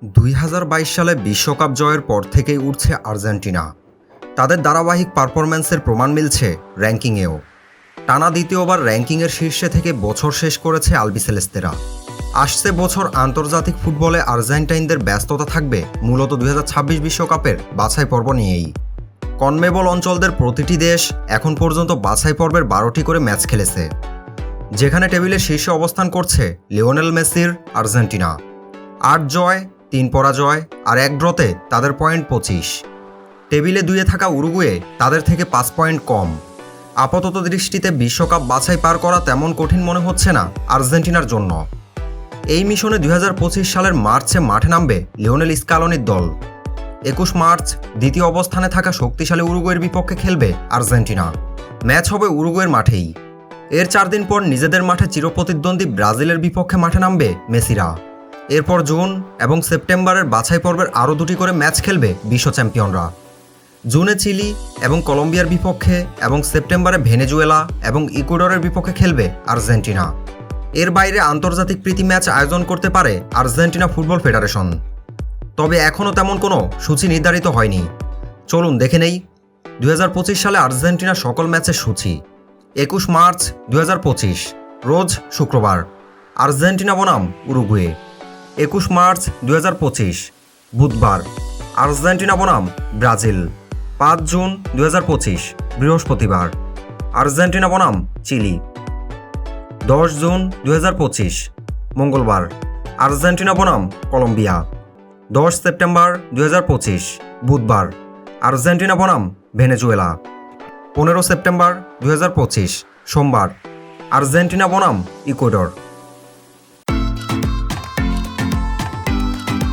2022 সালে বিশ্বকাপ জয়ের পর থেকেই উঠছে আর্জেন্টিনা। তাদের ধারাবাহিক পারফরম্যান্সের প্রমাণ মিলছে র্যাঙ্কিংয়েও। টানা দ্বিতীয়বার র্যাঙ্কিংয়ের শীর্ষে থেকে বছর শেষ করেছে আলবিসেলেস্তেরা। আসছে বছর আন্তর্জাতিক ফুটবলে আর্জেন্টাইনদের ব্যস্ততা থাকবে মূলত 2026 বিশ্বকাপের বাছাই পর্ব নিয়েই। কনমেবল অঞ্চলদের প্রতিটি দেশ এখন পর্যন্ত বাছাই পর্বের 12টি করে ম্যাচ খেলেছে, যেখানে টেবিলের শীর্ষে অবস্থান করছে লিওনেল মেসির আর্জেন্টিনা। 8 জয়, 3 পরাজয় আর 1 ড্রতে তাদের পয়েন্ট 25। টেবিলে 2-এ থাকা উরুগুয়ে তাদের থেকে 5 পয়েন্ট কম। আপাতত দৃষ্টিতে বিশ্বকাপ বাছাই পার করা তেমন কঠিন মনে হচ্ছে না আর্জেন্টিনার জন্য। এই মিশনে 2025 সালের মার্চে মাঠে নামবে লিওনেল স্কালোনির দল। 21 মার্চ দ্বিতীয় অবস্থানে থাকা শক্তিশালী উরুগুয়ের বিপক্ষে খেলবে আর্জেন্টিনা। ম্যাচ হবে উরুগুয়ের মাঠেই। এর 4 দিন পর নিজেদের মাঠে চিরপ্রতিদ্বন্দ্বী ব্রাজিলের বিপক্ষে মাঠে নামবে মেসিরা। এরপর জুন এবং সেপ্টেম্বরের বাছাই পর্বের আরও 2টি করে ম্যাচ খেলবে বিশ্ব চ্যাম্পিয়নরা। জুনে চিলি এবং কলম্বিয়ার বিপক্ষে এবং সেপ্টেম্বরে ভেনেজুয়েলা এবং ইকুয়েডরের বিপক্ষে খেলবে আর্জেন্টিনা। এর বাইরে আন্তর্জাতিক প্রীতি ম্যাচ আয়োজন করতে পারে আর্জেন্টিনা ফুটবল ফেডারেশন। তবে এখনও তেমন কোনো সূচি নির্ধারিত হয়নি। চলুন দেখে নেই 2025 সালে আর্জেন্টিনার সকল ম্যাচের সূচি। 21 মার্চ 2025 রোজ শুক্রবার আর্জেন্টিনা বনাম উরুগুয়ে। 21 মার্চ 2025 বুধবার আর্জেন্টিনা বনাম ব্রাজিল। 5 জুন 2025 বৃহস্পতিবার আর্জেন্টিনা বনাম চিলি। 10 জুন 2025 মঙ্গলবার আর্জেন্টিনা বনাম কলম্বিয়া। 10 সেপ্টেম্বর 2025 বুধবার আর্জেন্টিনা বনাম ভেনেজুয়েলা। 15 সেপ্টেম্বর 2025 সোমবার আর্জেন্টিনা বনাম ইকুয়েডর।